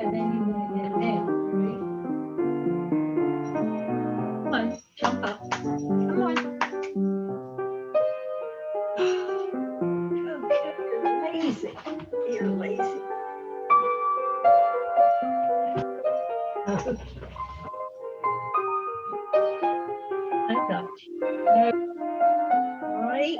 and then you want to get down, right? Come on, jump up. Come on. Okay, you're lazy. You're lazy. I got you. All right.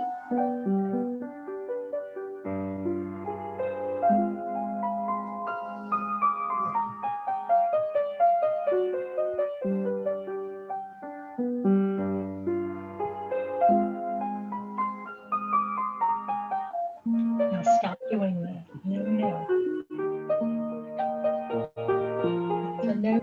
Now stop doing that. No, no. It's a no, no.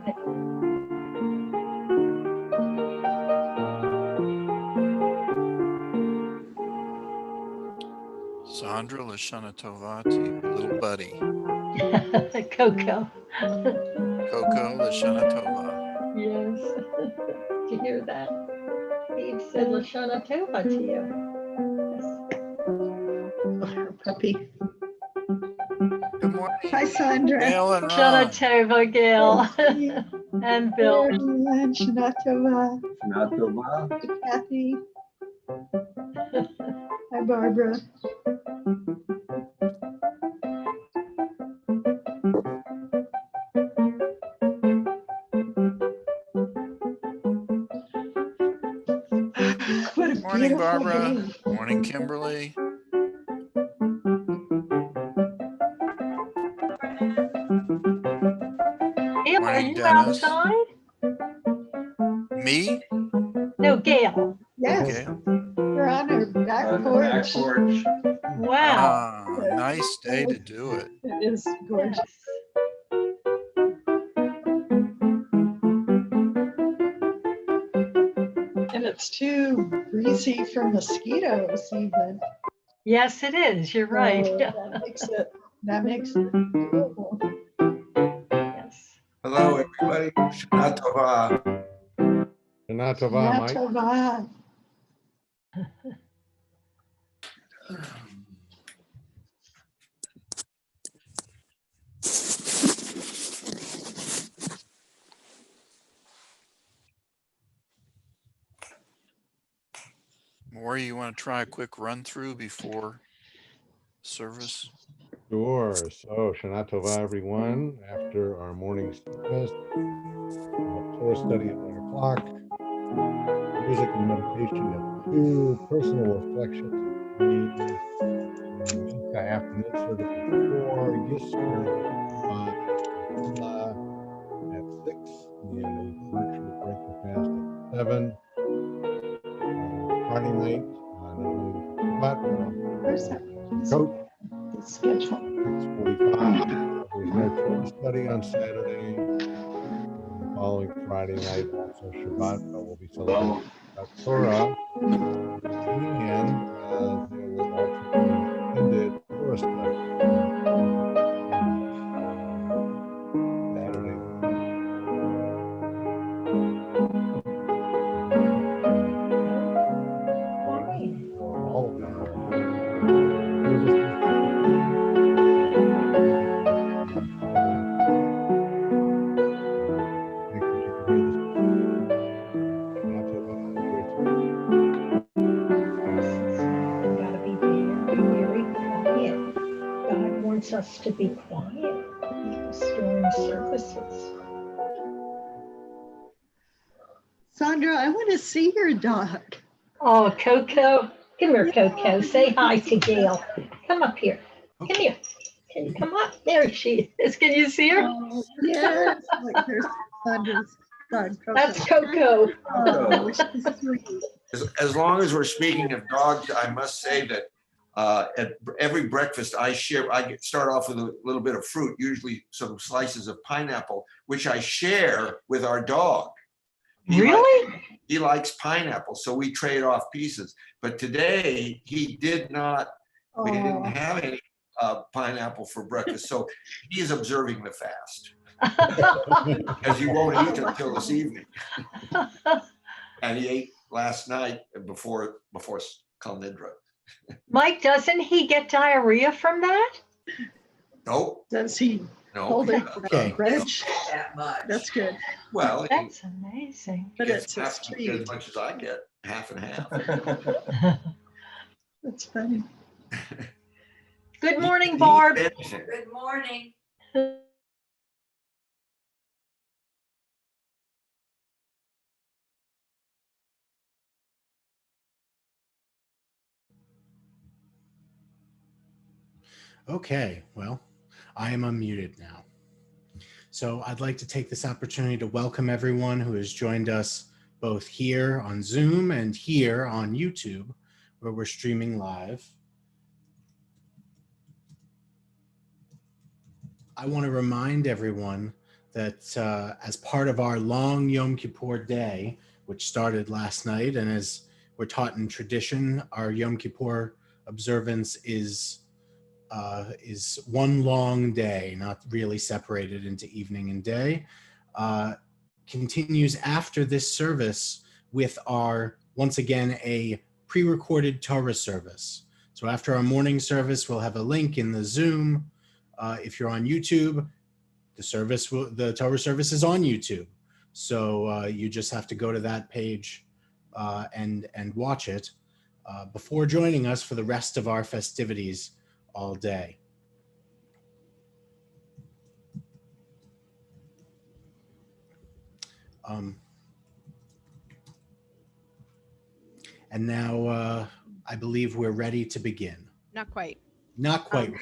Sandra Lashana Tovati, little buddy. Coco. Coco Lashana Tova. Yes. Did you hear that? Steve said Lashana Tova to you. Oh, her puppy. Good morning. Hi, Sandra. Gail and Shana Ron. Tova, Gail. And Bill. Everyone, Shana Tova. Shana Tova. Hi, Kathy. Hi, Barbara. What a Morning, beautiful Barbara. day. Morning, Kimberly. Gail, are Morning, you Dennis. outside? Me? No, Gail. Yes, Gail. we're on our back On the back porch. porch. Wow. Ah, nice day to do it. It is gorgeous. Yes. And it's too breezy for mosquitoes even. Yes, it is. You're right. So that makes it doable. Yes. Hello, everybody. Shana Tova. Shana Tova, Mike. Tova. Maury, you want to try a quick run through before service? Sure. So Shana Tova, everyone. After our morning service, Torah study at 9 o'clock, music and meditation at 2, personal reflection at 3, Mincha afternoon service at 4, Yisro at 6, and a virtual breakfast fast at 7. Friday night, but Where's that? coach. The schedule. 6:45. There's no Torah study on Saturday. The following Friday night, also Shabbat, but we'll be celebrating Shabbat Torah. And there will also be an extended Torah study. Saturday. For all of them. Gotta be very, very quiet. God wants us to be quiet during services. Sandra, I want to see your dog. Oh, Coco. Come here, Coco. Say hi to Gail. Come up here. Come here. Can you come up? There she is. Can you see her? Oh, yes. Like there's Sandra's dog. That's Coco. Oh, she's sweet. As long as we're speaking of dogs, I must say that at every breakfast I start off with a little bit of fruit, usually some slices of pineapple, which I share with our dog. Really? He likes pineapple, so we trade off pieces. But today we didn't have any pineapple for breakfast, so he is observing the fast because he won't eat until this evening. And he ate last night before Kal Nidra. Mike, doesn't he get diarrhea from that? Nope. Does he No. Holding Okay. Rich, That much. that's good. Well, he That's amazing. But gets it's a half as street. much as I get, half and half. That's funny. Good morning, He- Barb. Good morning. Okay, well, I am unmuted now. So I'd like to take this opportunity to welcome everyone who has joined us both here on Zoom and here on YouTube, where we're streaming live. I want to remind everyone that as part of our long Yom Kippur day, which started last night, and as we're taught in tradition, our Yom Kippur observance is one long day, not really separated into evening and day, continues after this service with our, once again, a pre-recorded Torah service. So after our morning service, we'll have a link in the Zoom. If you're on YouTube, the Torah service is on YouTube. So you just have to go to that page and watch it before joining us for the rest of our festivities all day. And now I believe we're ready to begin. Not quite. Not quite.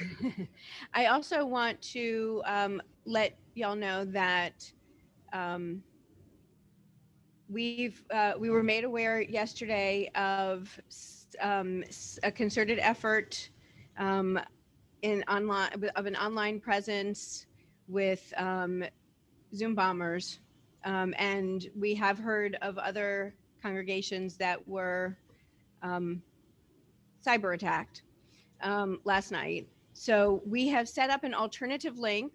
I also want to let y'all know that we were made aware yesterday of a concerted effort in online of an online presence with Zoom bombers, and we have heard of other congregations that were cyber attacked last night. So we have set up an alternative link.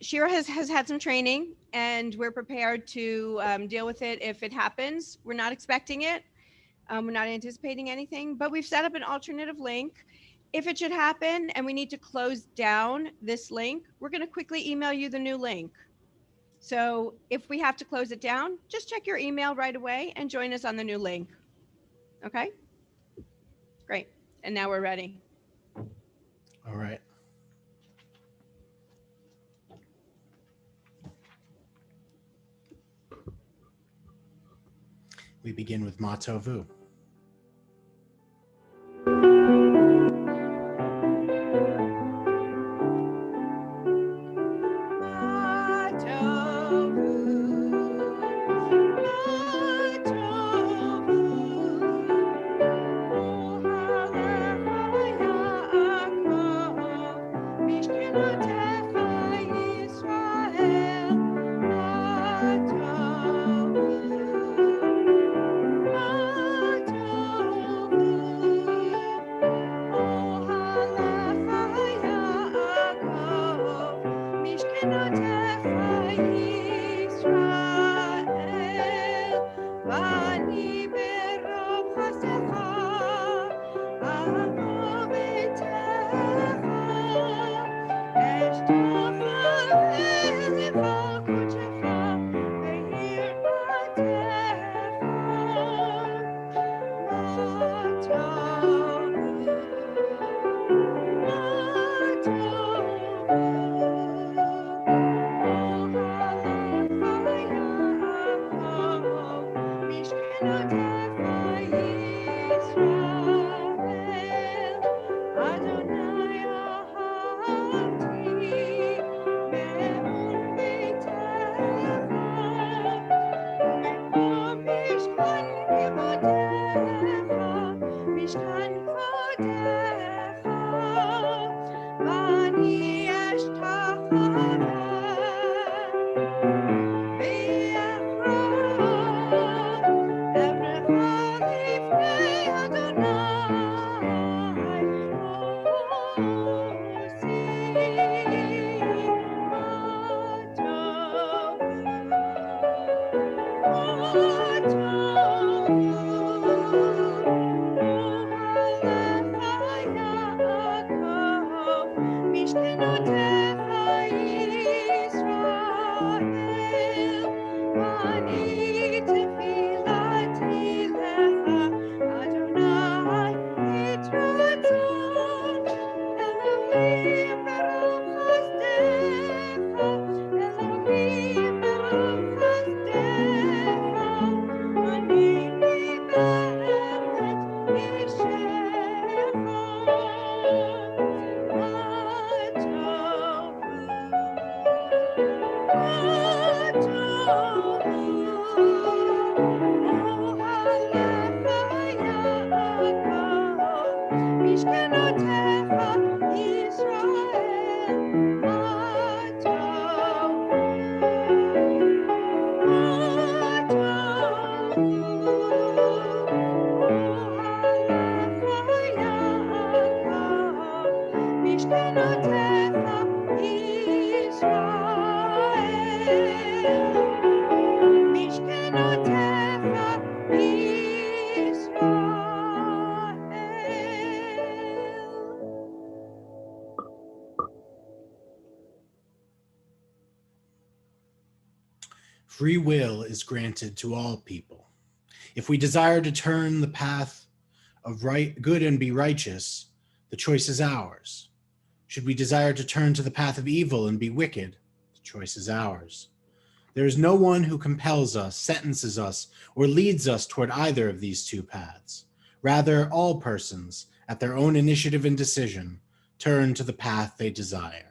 Shira has had some training, and we're prepared to deal with it if it happens. We're not expecting it. We're not anticipating anything, but we've set up an alternative link. If it should happen and we need to close down this link, we're going to quickly email you the new link. So if we have to close it down, just check your email right away and join us on the new link. Okay? Great. And now we're ready. All right. We begin with Ma Tovu. Free will is granted to all people. If we desire to turn the path of good and be righteous, the choice is ours. Should we desire to turn to the path of evil and be wicked, the choice is ours. There is no one who compels us, sentences us, or leads us toward either of these two paths. Rather, all persons, at their own initiative and decision, turn to the path they desire.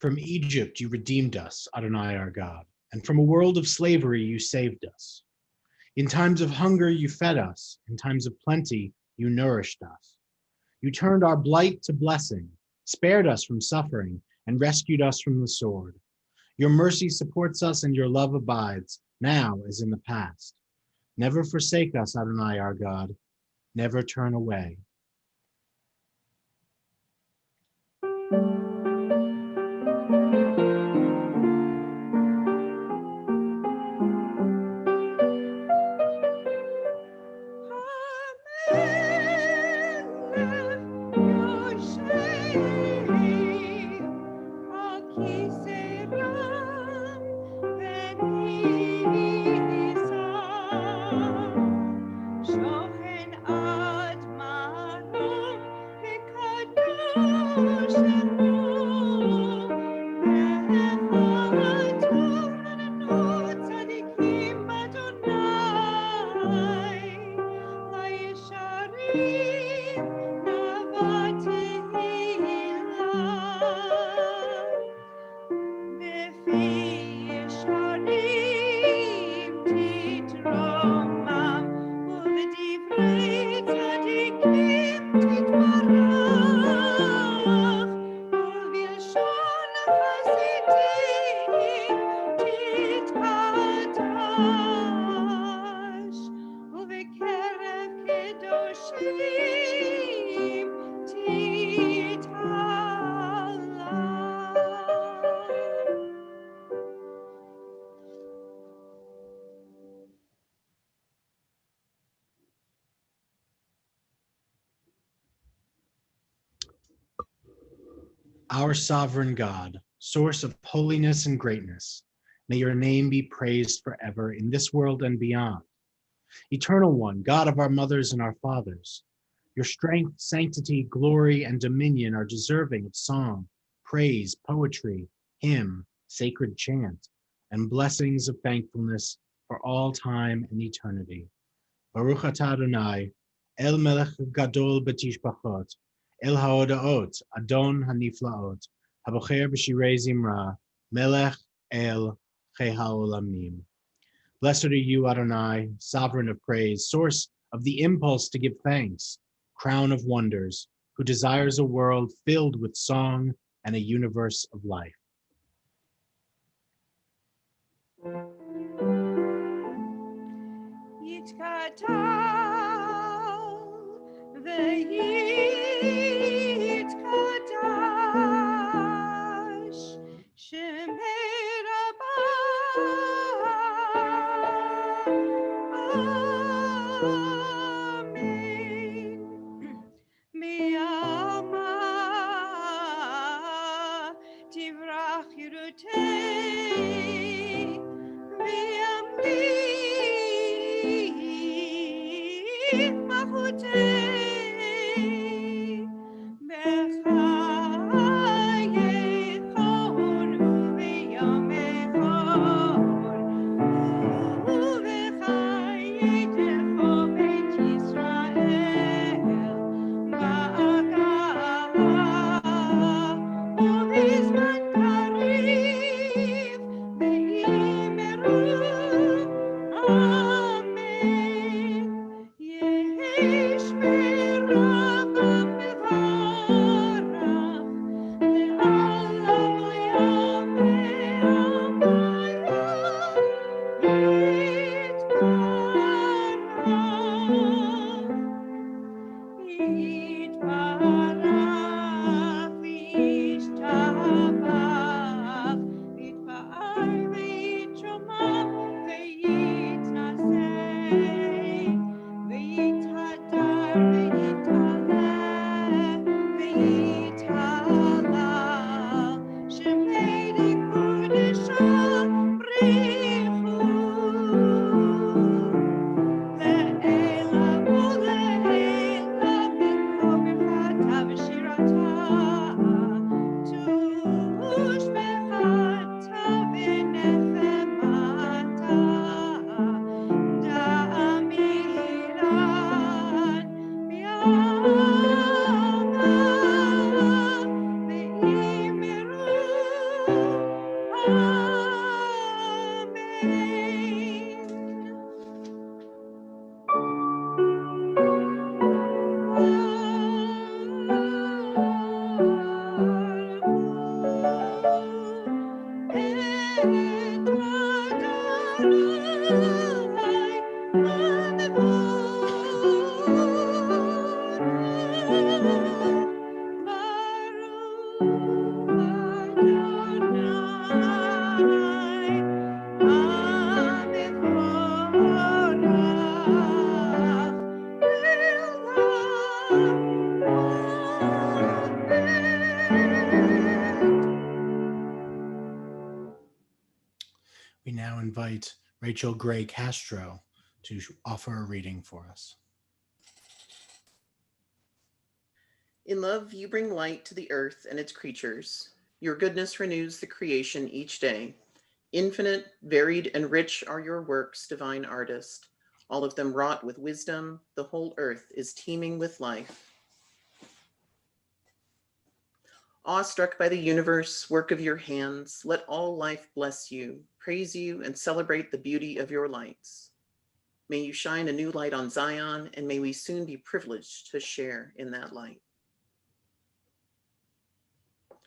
From Egypt you redeemed us, Adonai our God, and from a world of slavery you saved us. In times of hunger you fed us, in times of plenty you nourished us. You turned our blight to blessing, spared us from suffering, and rescued us from the sword. Your mercy supports us and your love abides, now as in the past. Never forsake us, Adonai our God, never turn away. Our sovereign God, source of holiness and greatness, may your name be praised forever in this world and beyond. Eternal One, God of our mothers and our fathers, Your strength, sanctity, glory, and dominion are deserving of song, praise, poetry, hymn, sacred chant, and blessings of thankfulness for all time and eternity. Baruch atah Adonai, El Melech Gadol B'Tishbachot, El Haodaot, Adon Haniflaot, Habocher B'Shirei Zimra, Melech El Chei HaOlamim. Blessed are you, Adonai, sovereign of praise, source of the impulse to give thanks, crown of wonders, who desires a world filled with song and a universe of life. Yitkadal ve'yitkadash Shemei Rabbah. Amen. Mi'alma tivrach Yirutei Mi'amri Machutei B'chayei chor u'b'yomei chor u'b'chayei techo Beit Yisrael ba'agala u'b'zman kariv ve'imeru amen. Yesh merabam mevarach le'alam yameh amayah Yitbarach v'yishtabach Yitpa'al v'yitshomam v'yitnaseh v'yithadar v'yithaleh v'yithalal Shemei Kodesha Brichu Le'ela u'le'ela mikol birchata v'shirata tush bechata v'nechemata da'amiran mi'alma ve'imeru We now invite Rachel Gray Castro to offer a reading for us. In love, you bring light to the earth and its creatures. Your goodness renews the creation each day. Infinite, varied, and rich are your works, divine artist. All of them wrought with wisdom. The whole earth is teeming with life. Awestruck by the universe, work of your hands, let all life bless you, praise you, and celebrate the beauty of your lights. May you shine a new light on Zion, and may we soon be privileged to share in that light.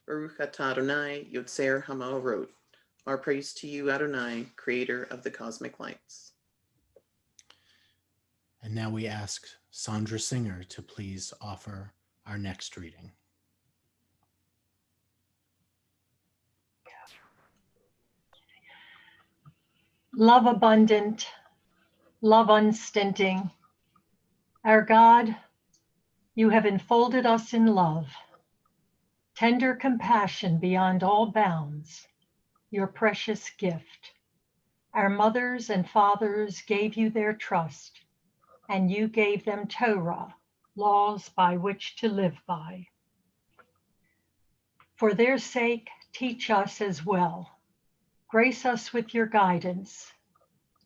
Baruch atah Adonai, Yotzer Hamaorot. Our praise to you, Adonai, creator of the cosmic lights. And now we ask Sandra Singer to please offer our next reading. Love abundant, love unstinting. Our God, you have enfolded us in love. Tender compassion beyond all bounds, your precious gift. Our mothers and fathers gave you their trust, and you gave them Torah, laws by which to live by. For their sake, teach us as well. Grace us with your guidance.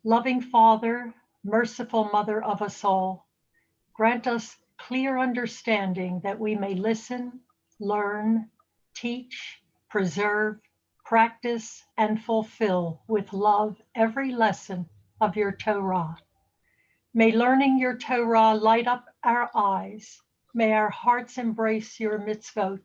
Loving Father, merciful Mother of us all, grant us clear understanding that we may listen, learn, teach, preserve, practice, and fulfill with love every lesson of your Torah. May learning your Torah light up our eyes. May our hearts embrace your mitzvot.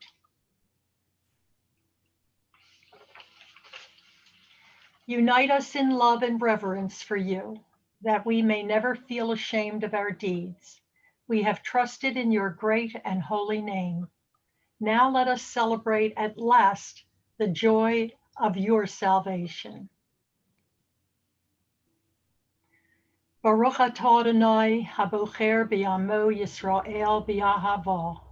Unite us in love and reverence for you, that we may never feel ashamed of our deeds. We have trusted in your great and holy name. Now let us celebrate at last the joy of your salvation. Baruch atah Adonai habocher b'amo Yisrael b'ahava.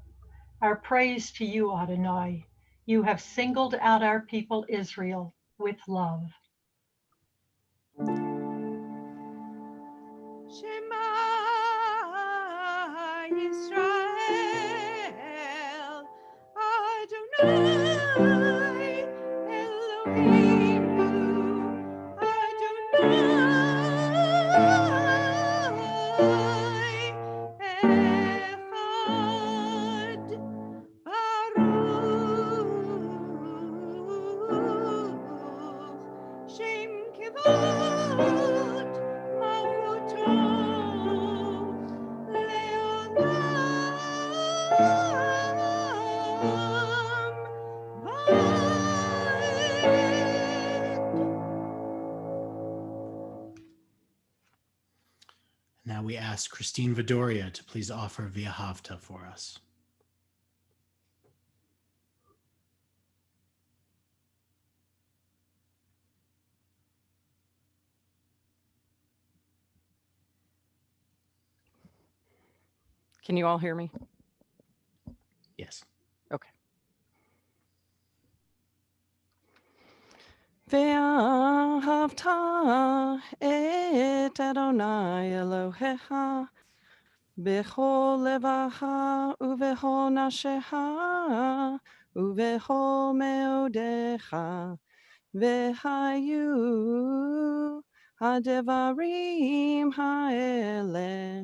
Our praise to you, Adonai. You have singled out our people Israel with love. Shema Yisrael, Adonai Eloheinu, Adonai Echad, Baruch Shem Kevod Malchuto Leolam Vaed. Now we ask Christine Vidoria to please offer Via Havta for us. Can you all hear me? Yes. Okay. ואהבת את אדוני אלוהיך בכל לבך ובכל נפשך ובכל מאודיך, והיו הדברים האלה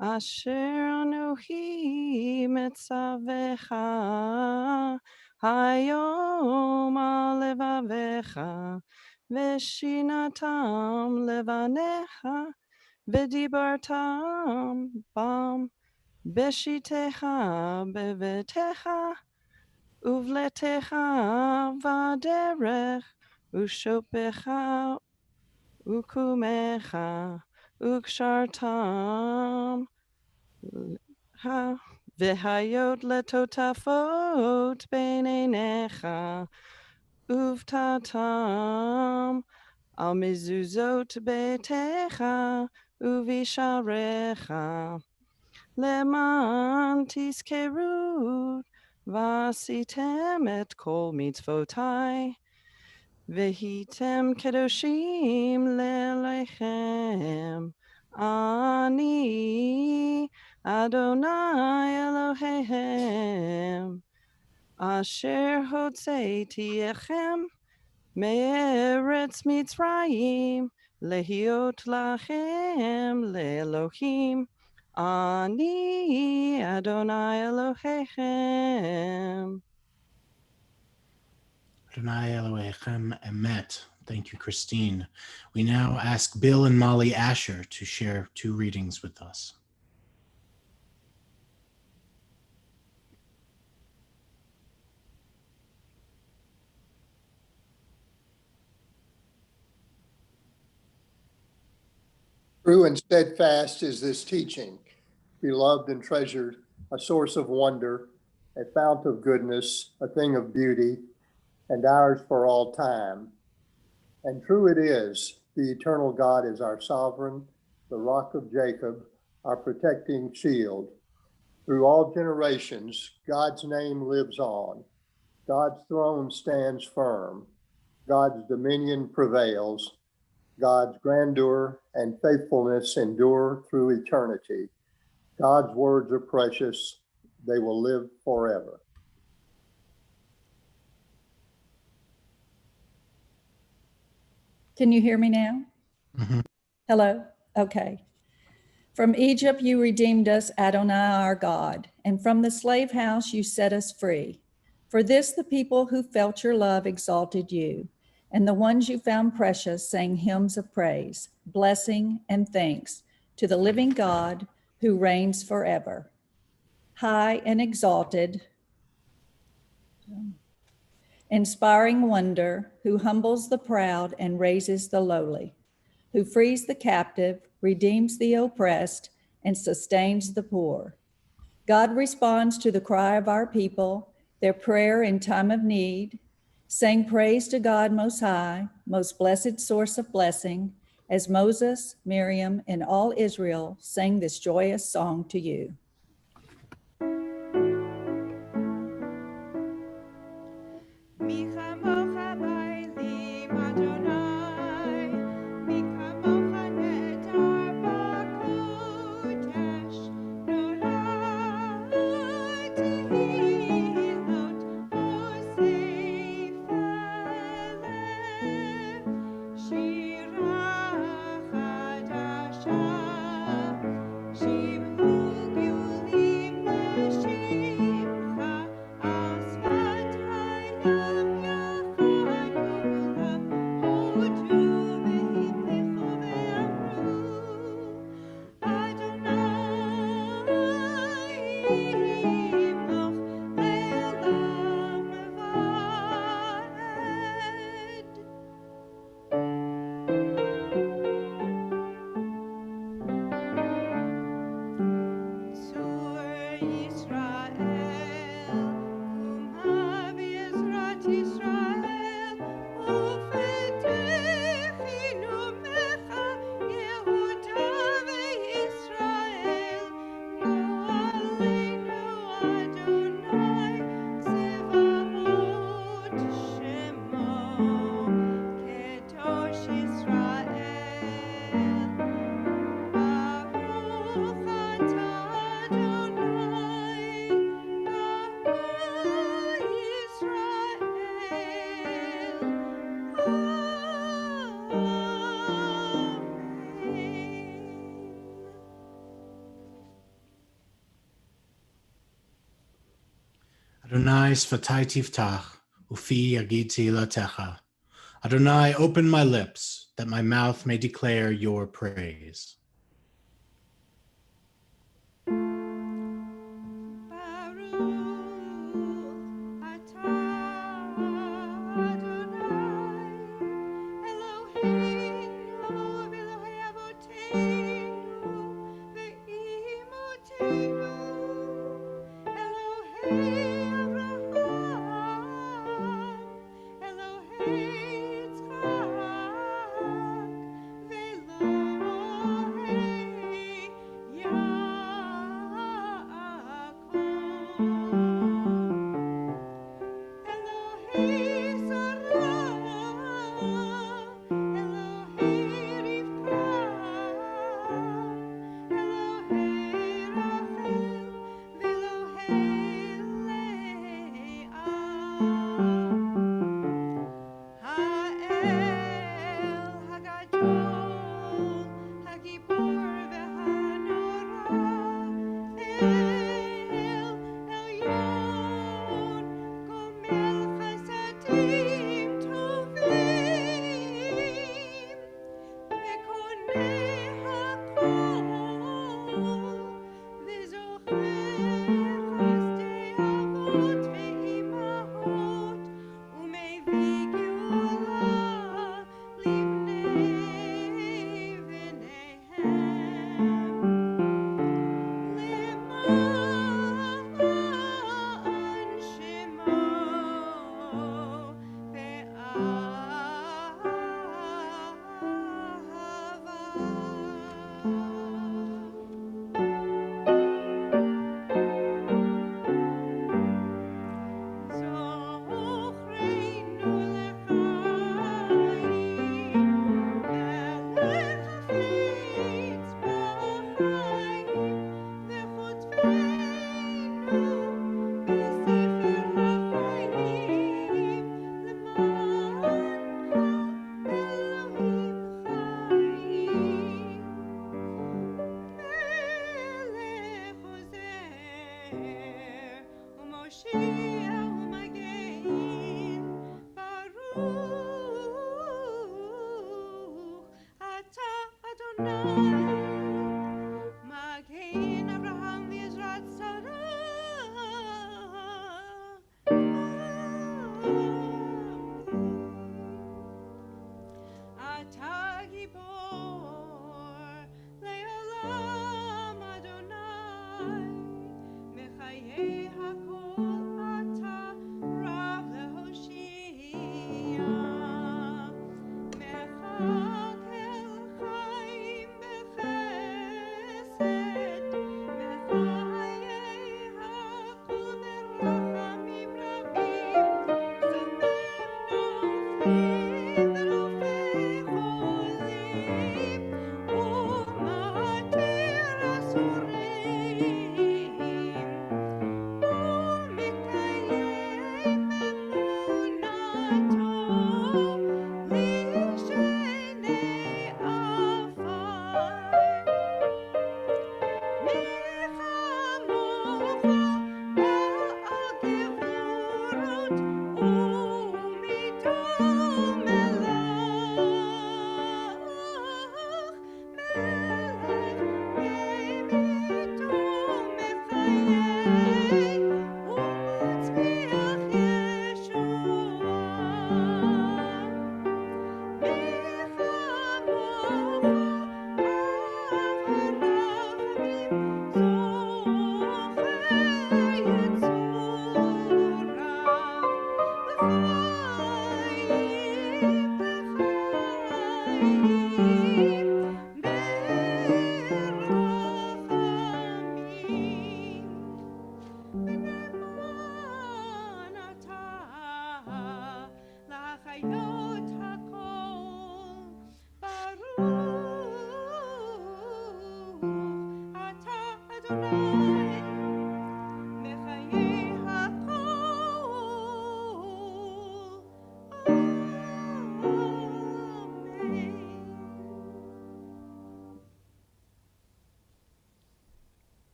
אשר אנוכי מצווך היום על לבביך, ושינתם לבניך, ודיברתם בם בשיתך בביתך, ובלתך בדרך, ושופך וקומך, וקשרתם והיות לטוטפות בין עיניך, ובטאתם על מזוזות ביתך ובשעריך, למען תזכרו ועשיתם את כל מצוותיי, והייתם קדושים לאלוהיכם. אני אדוני אלוהיהם, אשר הוצאתיכם מארץ מצרים, להיות לכם לאלוהים. אני אדוני אלוהיכם. Adonai Elohechem Emet. Thank you, Christine. We now ask Bill and Molly Asher to share 2 readings with us. True and steadfast is this teaching, beloved and treasured, a source of wonder, a fount of goodness, a thing of beauty, and ours for all time. And true it is, the eternal God is our sovereign, the rock of Jacob, our protecting shield. Through all generations, God's name lives on. God's throne stands firm. God's dominion prevails. God's grandeur and faithfulness endure through eternity. God's words are precious. They will live forever. Can you hear me now? Mhm. Hello? Okay. From Egypt you redeemed us, Adonai our God, and from the slave house you set us free. For this the people who felt your love exalted you, and the ones you found precious sang hymns of praise, blessing and thanks to the living God who reigns forever. High and exalted, inspiring wonder, who humbles the proud and raises the lowly, who frees the captive, redeems the oppressed, and sustains the poor. God responds to the cry of our people, their prayer in time of need. Sing praise to God Most High, most blessed source of blessing, as Moses, Miriam, and all Israel sang this joyous song to you. Adonai sfatai tiftach, ufi yagid tehilatecha. Adonai, open my lips, that my mouth may declare your praise.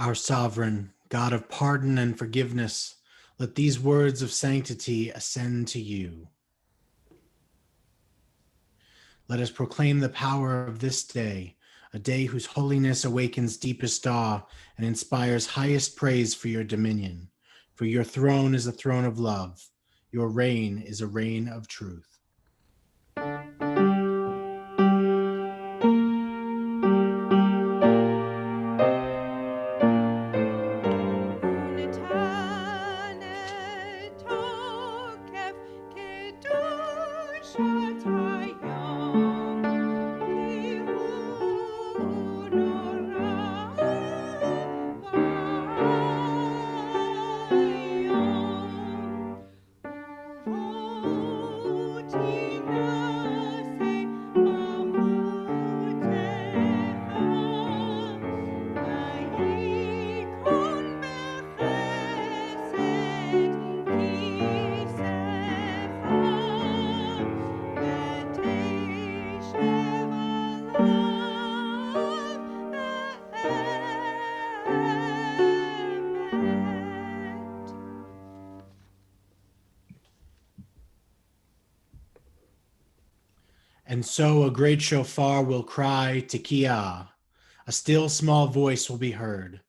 Our sovereign, God of pardon and forgiveness, let these words of sanctity ascend to you. Let us proclaim the power of this day, a day whose holiness awakens deepest awe and inspires highest praise for your dominion. For your throne is a throne of love. Your reign is a reign of truth. And so a great shofar will cry, Tekiah. A still small voice will be heard.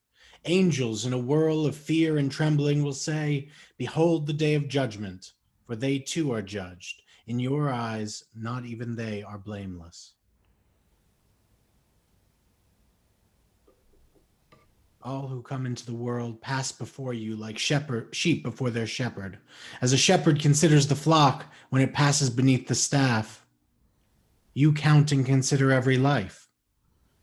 Angels in a whirl of fear and trembling will say, behold the day of judgment, for they too are judged. In your eyes, not even they are blameless. All who come into the world pass before you like sheep before their shepherd, as a shepherd considers the flock when it passes beneath the staff. You count and consider every life.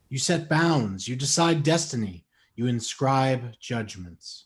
You set bounds, you decide destiny, you inscribe judgments.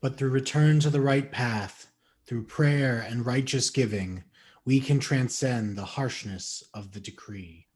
But through return to the right path, through prayer and righteous giving, we can transcend the harshness of the decree.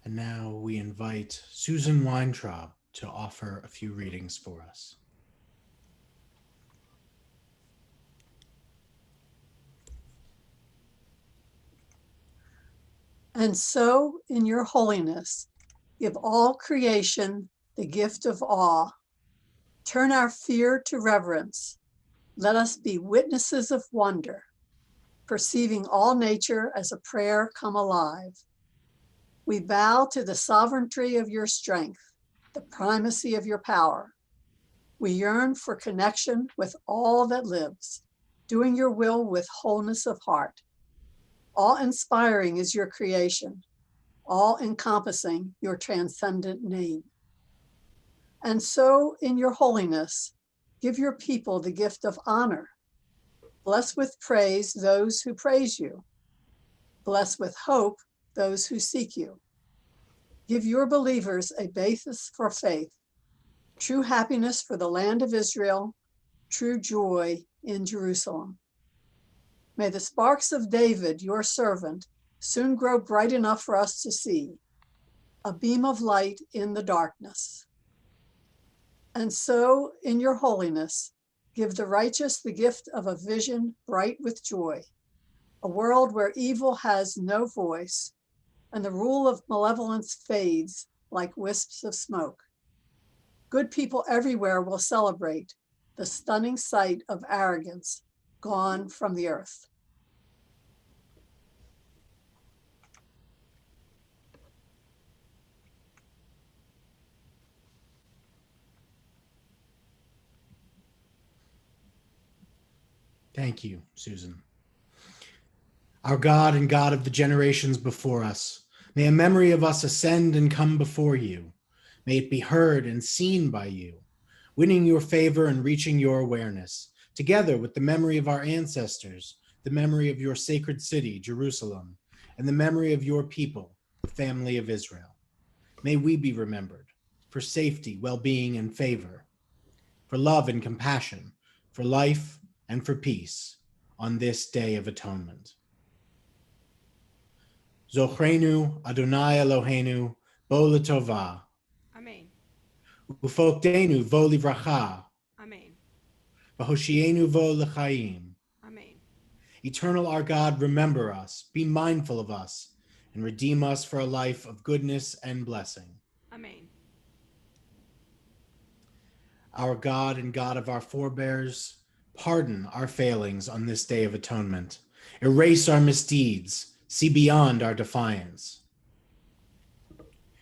And now we invite Susan Weintraub to offer a few readings for us. And so, in your holiness, give all creation the gift of awe. Turn our fear to reverence. Let us be witnesses of wonder, perceiving all nature as a prayer come alive. We bow to the sovereignty of your strength, the primacy of your power. We yearn for connection with all that lives, doing your will with wholeness of heart. Awe-inspiring is your creation, all-encompassing your transcendent name. And so, in your holiness, give your people the gift of honor. Bless with praise those who praise you. Bless with hope those who seek you. Give your believers a basis for faith, true happiness for the land of Israel, true joy in Jerusalem. May the sparks of David, your servant, soon grow bright enough for us to see, a beam of light in the darkness. And so, in your holiness, give the righteous the gift of a vision bright with joy, a world where evil has no voice, and the rule of malevolence fades like wisps of smoke. Good people everywhere will celebrate the stunning sight of arrogance gone from the earth. Thank you, Susan. Our God and God of the generations before us, may a memory of us ascend and come before you. May it be heard and seen by you, winning your favor and reaching your awareness, together with the memory of our ancestors, the memory of your sacred city, Jerusalem, and the memory of your people, the family of Israel. May we be remembered for safety, well-being, and favor, for love and compassion, for life and for peace on this Day of Atonement. Zochrenu Adonai Eloheinu bo l'tova, Amen. ufokdenu vo livracha, Amen. v'hoshienu vo l'chaim. Amen. Eternal our God, remember us, be mindful of us, and redeem us for a life of goodness and blessing. Amen. Our God and God of our forebears, pardon our failings on this Day of Atonement. Erase our misdeeds, see beyond our defiance.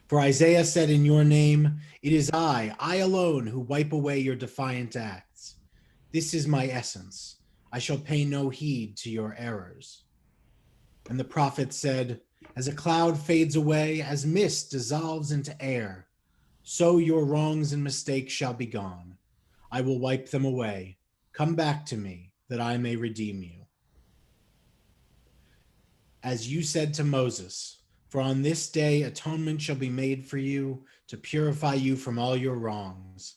For Isaiah said in your name, it is I alone who wipe away your defiant acts. This is my essence. I shall pay no heed to your errors. And the prophet said, as a cloud fades away, as mist dissolves into air, so your wrongs and mistakes shall be gone. I will wipe them away. Come back to me, that I may redeem you. As you said to Moses, for on this day atonement shall be made for you to purify you from all your wrongs,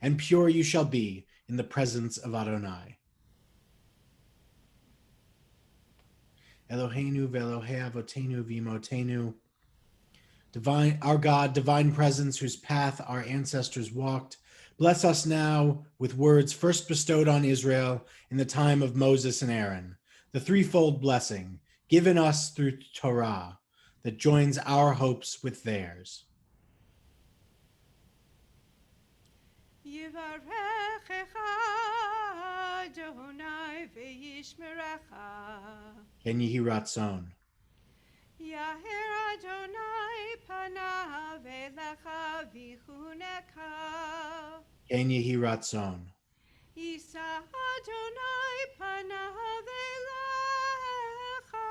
and pure you shall be in the presence of Adonai. Eloheinu ve'Elohei avotenu v'imotenu, divine, our God, divine presence, whose path our ancestors walked, bless us now with words first bestowed on Israel in the time of Moses and Aaron, the threefold blessing given us through Torah that joins our hopes with theirs. Yivarechecha Adonai ve'yishmerecha. Ken Yehi Ratzon. Yaher Adonai panav elecha v'chuneka. Ken Yehi Ratzon. Yisa Adonai panav elecha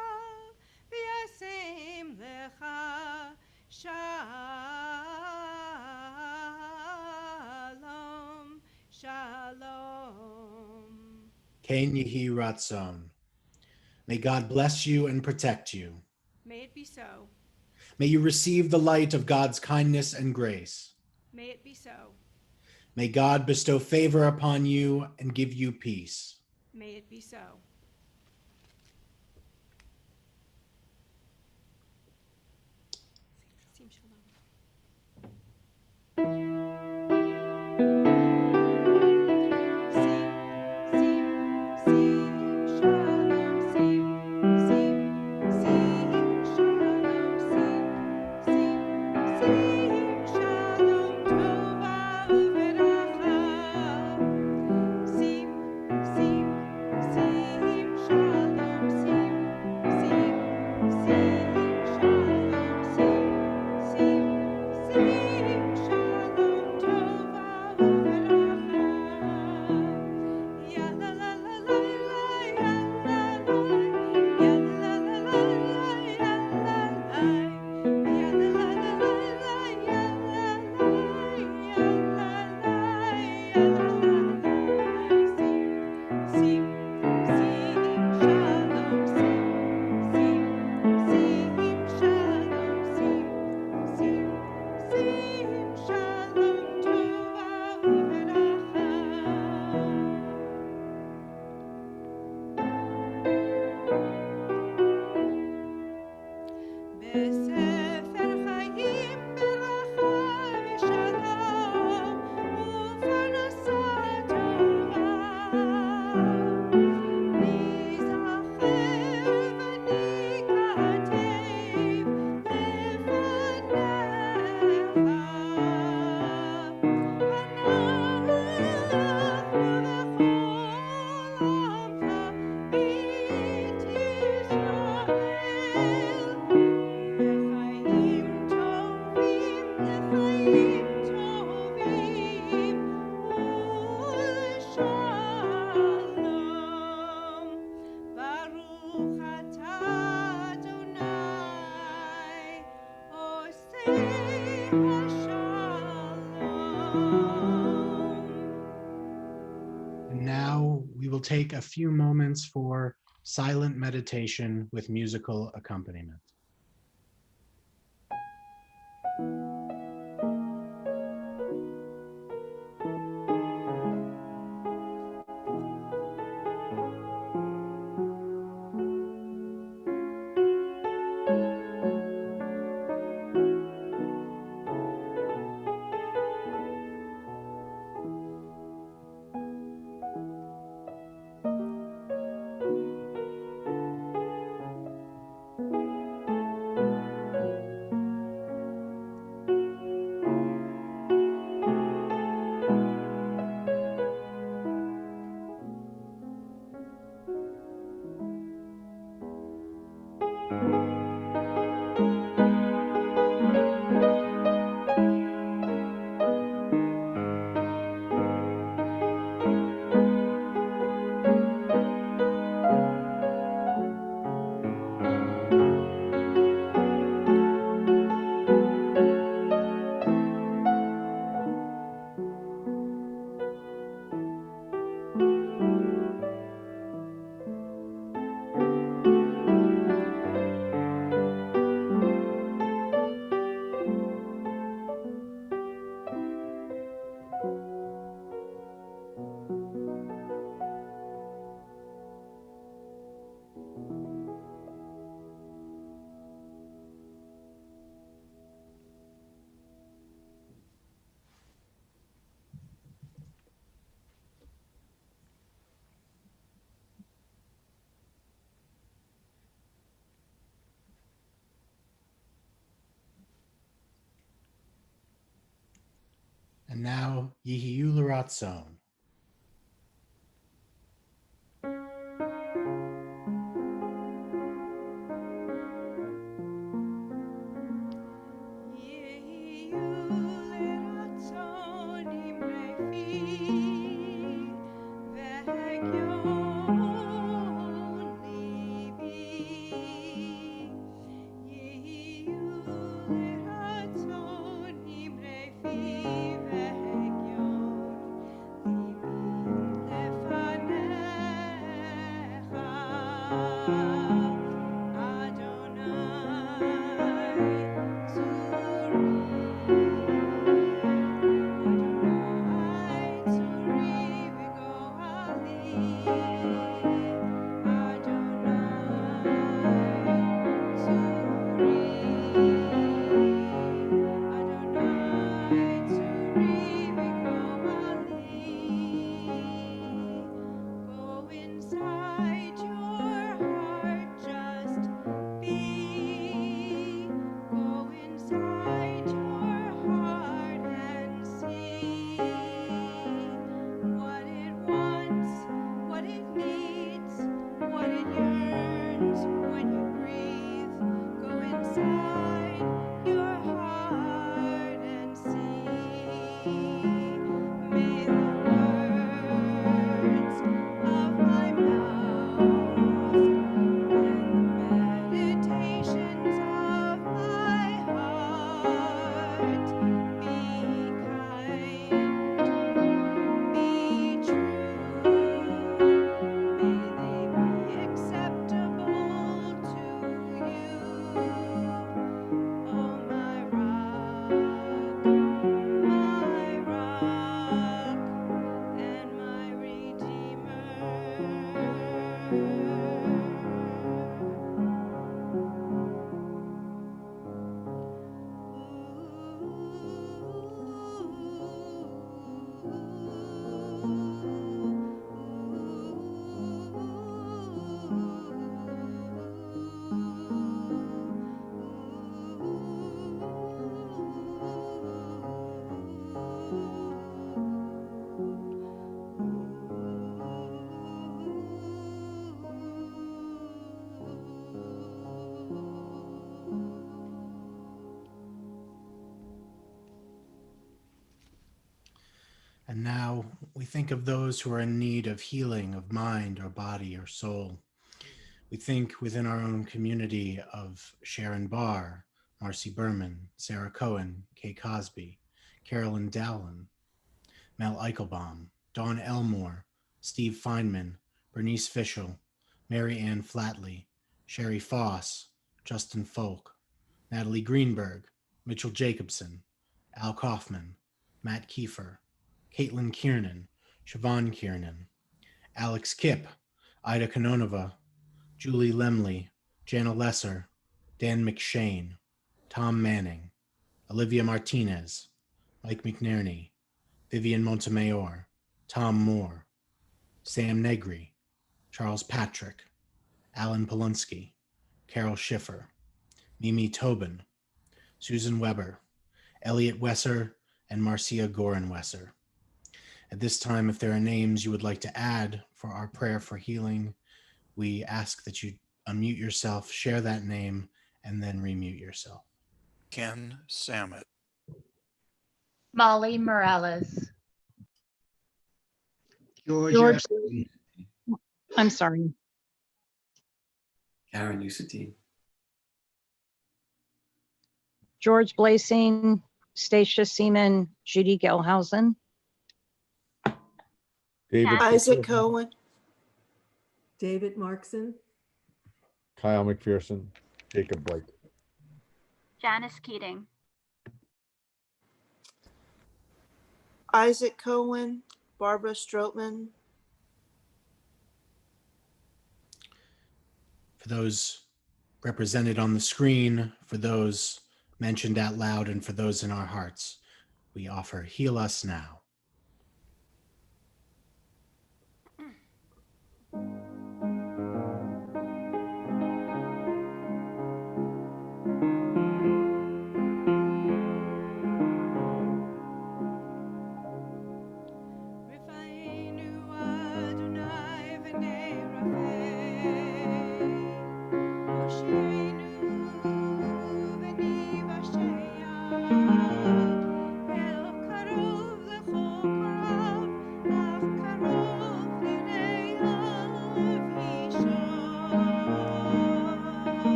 v'yasem lecha shalom, shalom. Ken Yehi Ratzon. May God bless you and protect you. May it be so. May you receive the light of God's kindness and grace. May it be so. May God bestow favor upon you and give you peace. May it be so. Sim, And now we will take a few moments for silent meditation with musical accompaniment. And now, Yehiyu L'Ratzon. And now we think of those who are in need of healing of mind or body or soul. We think within our own community of Sharon Barr, Marcy Berman, Sarah Cohen, Kay Cosby, Carolyn Dowland, Mel Eichelbaum, Dawn Elmore, Steve Feynman, Bernice Fischel, Mary Ann Flatley, Sherry Foss, Justin Folk, Natalie Greenberg, Mitchell Jacobson, Al Kaufman, Matt Kiefer, Caitlin Kiernan, Siobhan Kiernan, Alex Kipp, Ida Kononova, Julie Lemley, Jana Lesser, Dan McShane, Tom Manning, Olivia Martinez, Mike McNerney, Vivian Montemayor, Tom Moore, Sam Negri, Charles Patrick, Alan Polonsky, Carol Schiffer, Mimi Tobin, Susan Weber, Elliot Wesser, and Marcia Gorin-Wesser. At this time, if there are names you would like to add for our prayer for healing, we ask that you unmute yourself, share that name, and then remute yourself. Ken Samet, Molly Morales. George. I'm sorry. Karen Usatine. George Blasing, Stacia Seaman, Judy Gelhausen. David Isaac McPherson, Cohen. David Markson. Kyle McPherson, Jacob Blake. Janice Keating. Isaac Cohen, Barbara Stroutman. For those represented on the screen, for those mentioned out loud, and for those in our hearts, we offer Heal Us Now.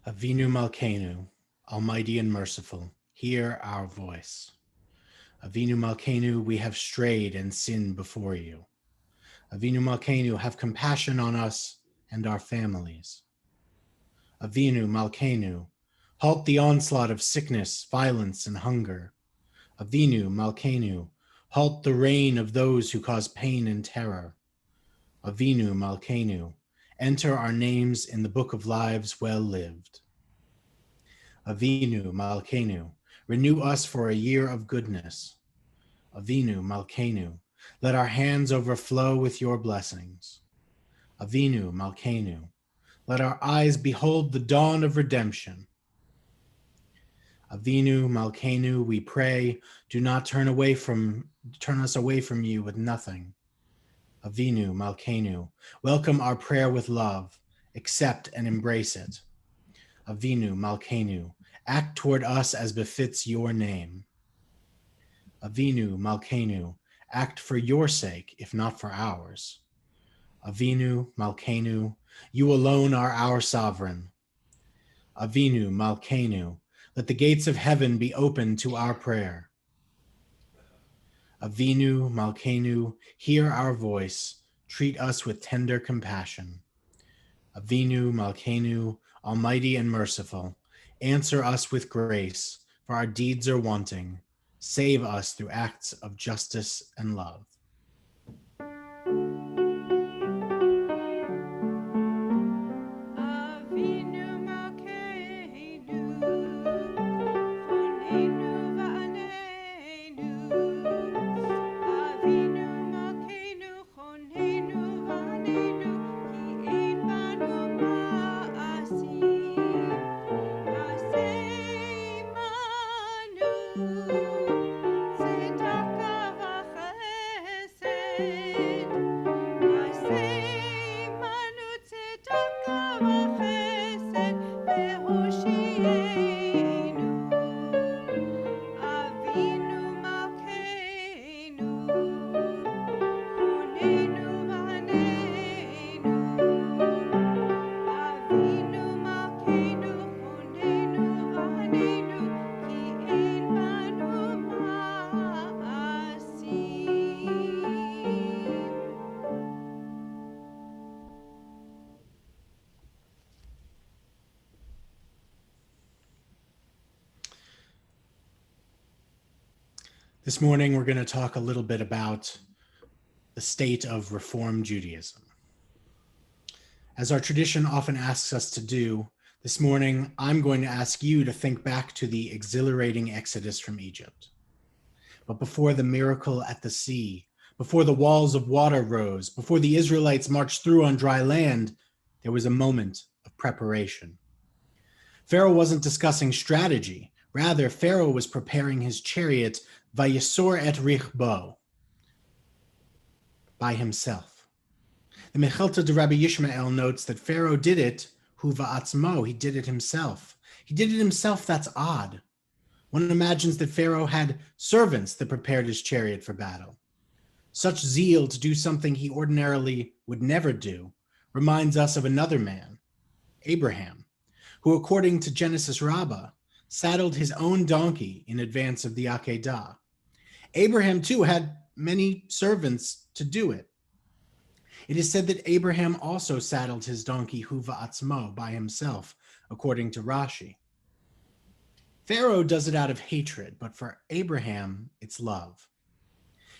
Avinu Malkeinu, Almighty and merciful, hear our voice. Avinu Malkeinu, we have strayed and sinned before you. Avinu Malkeinu, have compassion on us and our families. Avinu Malkeinu, halt the onslaught of sickness, violence, and hunger. Avinu Malkeinu, halt the reign of those who cause pain and terror. Avinu Malkeinu, enter our names in the book of lives well lived. Avinu Malkeinu, renew us for a year of goodness. Avinu Malkeinu, let our hands overflow with your blessings. Avinu Malkeinu, let our eyes behold the dawn of redemption. Avinu Malkeinu, we pray, do not turn us away from you with nothing. Avinu Malkeinu, welcome our prayer with love, accept and embrace it. Avinu Malkeinu, act toward us as befits your name. Avinu Malkeinu, act for your sake, if not for ours. Avinu Malkeinu, you alone are our sovereign. Avinu Malkeinu, let the gates of heaven be open to our prayer. Avinu Malkeinu, hear our voice, treat us with tender compassion. Avinu Malkeinu, almighty and merciful, answer us with grace, for our deeds are wanting. Save us through acts of justice and love. This morning, we're going to talk a little bit about the state of Reform Judaism. As our tradition often asks us to do, this morning, I'm going to ask you to think back to the exhilarating exodus from Egypt. But before the miracle at the sea, before the walls of water rose, before the Israelites marched through on dry land, there was a moment of preparation. Pharaoh wasn't discussing strategy. Rather, Pharaoh was preparing his chariot, Vayisor et Richbo, by himself. The Mechilta de Rabbi Yishmael notes that Pharaoh did it, hu va'atzmo, he did it himself. He did it himself, that's odd. One imagines that Pharaoh had servants that prepared his chariot for battle. Such zeal to do something he ordinarily would never do reminds us of another man, Abraham, who, according to Genesis Rabbah, saddled his own donkey in advance of the Akedah. Abraham, too, had many servants to do it. It is said that Abraham also saddled his donkey hu va'atzmo by himself, according to Rashi. Pharaoh does it out of hatred, but for Abraham, it's love.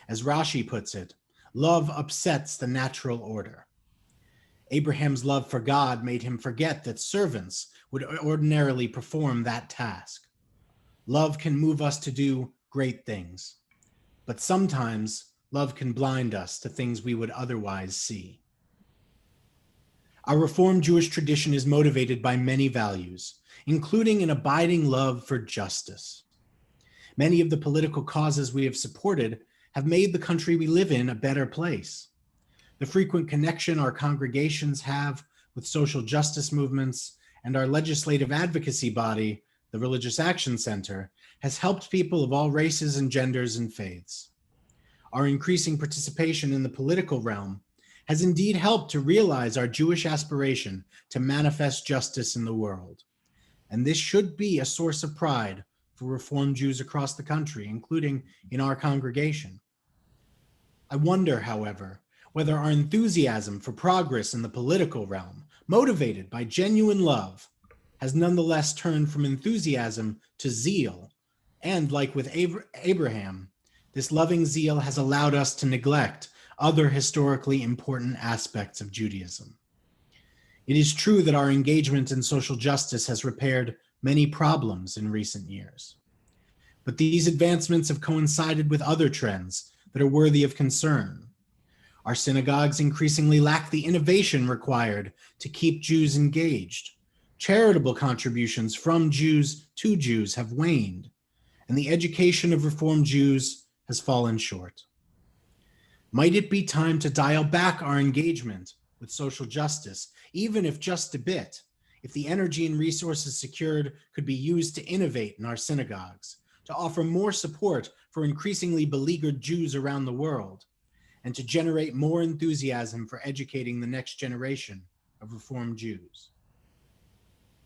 As Rashi puts it, love upsets the natural order. Abraham's love for God made him forget that servants would ordinarily perform that task. Love can move us to do great things, but sometimes love can blind us to things we would otherwise see. Our Reformed Jewish tradition is motivated by many values, including an abiding love for justice. Many of the political causes we have supported have made the country we live in a better place. The frequent connection our congregations have with social justice movements and our legislative advocacy body, the Religious Action Center, has helped people of all races and genders and faiths. Our increasing participation in the political realm has indeed helped to realize our Jewish aspiration to manifest justice in the world. And this should be a source of pride for Reformed Jews across the country, including in our congregation. I wonder, however, whether our enthusiasm for progress in the political realm, motivated by genuine love, has nonetheless turned from enthusiasm to zeal. And like with Abraham, this loving zeal has allowed us to neglect other historically important aspects of Judaism. It is true that our engagement in social justice has repaired many problems in recent years. But these advancements have coincided with other trends that are worthy of concern. Our synagogues increasingly lack the innovation required to keep Jews engaged. Charitable contributions from Jews to Jews have waned, and the education of Reformed Jews has fallen short. Might it be time to dial back our engagement with social justice, even if just a bit, if the energy and resources secured could be used to innovate in our synagogues, to offer more support for increasingly beleaguered Jews around the world, and to generate more enthusiasm for educating the next generation of Reformed Jews?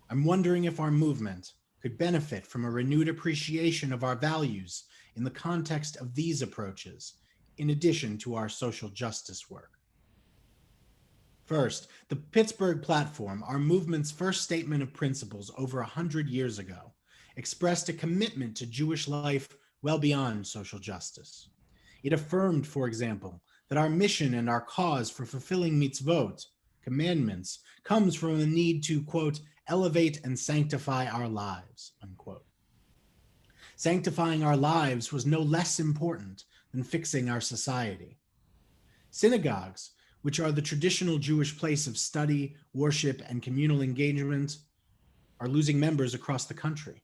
I'm wondering if our movement could benefit from a renewed appreciation of our values in the context of these approaches, in addition to our social justice work. First, the Pittsburgh Platform, our movement's first statement of principles over 100 years ago, expressed a commitment to Jewish life well beyond social justice. It affirmed, for example, that our mission and our cause for fulfilling mitzvot, commandments, comes from a need to, quote, elevate and sanctify our lives, unquote. Sanctifying our lives was no less important than fixing our society. Synagogues, which are the traditional Jewish place of study, worship, and communal engagement, are losing members across the country.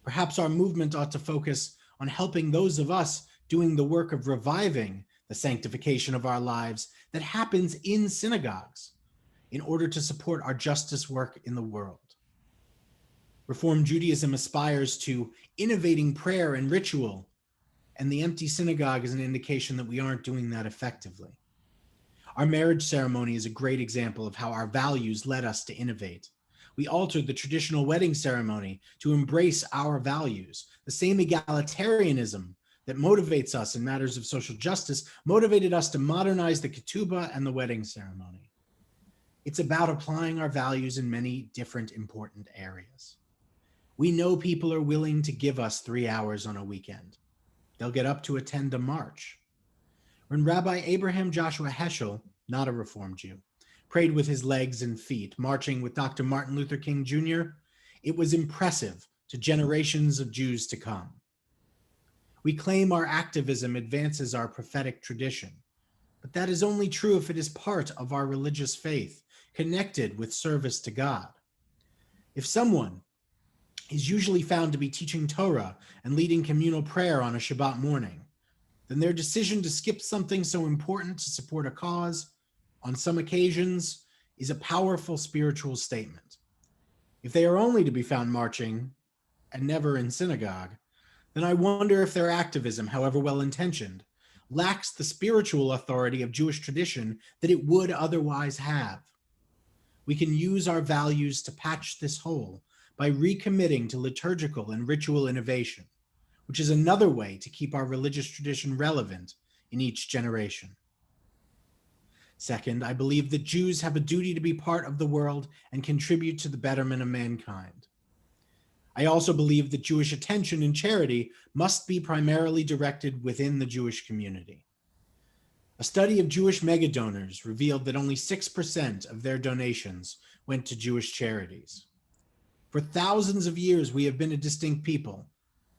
Perhaps our movement ought to focus on helping those of us doing the work of reviving the sanctification of our lives that happens in synagogues in order to support our justice work in the world. Reform Judaism aspires to innovating prayer and ritual, and the empty synagogue is an indication that we aren't doing that effectively. Our marriage ceremony is a great example of how our values led us to innovate. We altered the traditional wedding ceremony to embrace our values. The same egalitarianism that motivates us in matters of social justice motivated us to modernize the ketubah and the wedding ceremony. It's about applying our values in many different important areas. We know people are willing to give us 3 hours on a weekend. They'll get up to attend a march. When Rabbi Abraham Joshua Heschel, not a Reformed Jew, prayed with his legs and feet, marching with Dr. Martin Luther King Jr., it was impressive to generations of Jews to come. We claim our activism advances our prophetic tradition, but that is only true if it is part of our religious faith, connected with service to God. If someone is usually found to be teaching Torah and leading communal prayer on a Shabbat morning, then their decision to skip something so important to support a cause on some occasions is a powerful spiritual statement. If they are only to be found marching and never in synagogue, then I wonder if their activism, however well-intentioned, lacks the spiritual authority of Jewish tradition that it would otherwise have. We can use our values to patch this hole by recommitting to liturgical and ritual innovation, which is another way to keep our religious tradition relevant in each generation. Second, I believe that Jews have a duty to be part of the world and contribute to the betterment of mankind. I also believe that Jewish attention and charity must be primarily directed within the Jewish community. A study of Jewish megadonors revealed that only 6% of their donations went to Jewish charities. For thousands of years, we have been a distinct people,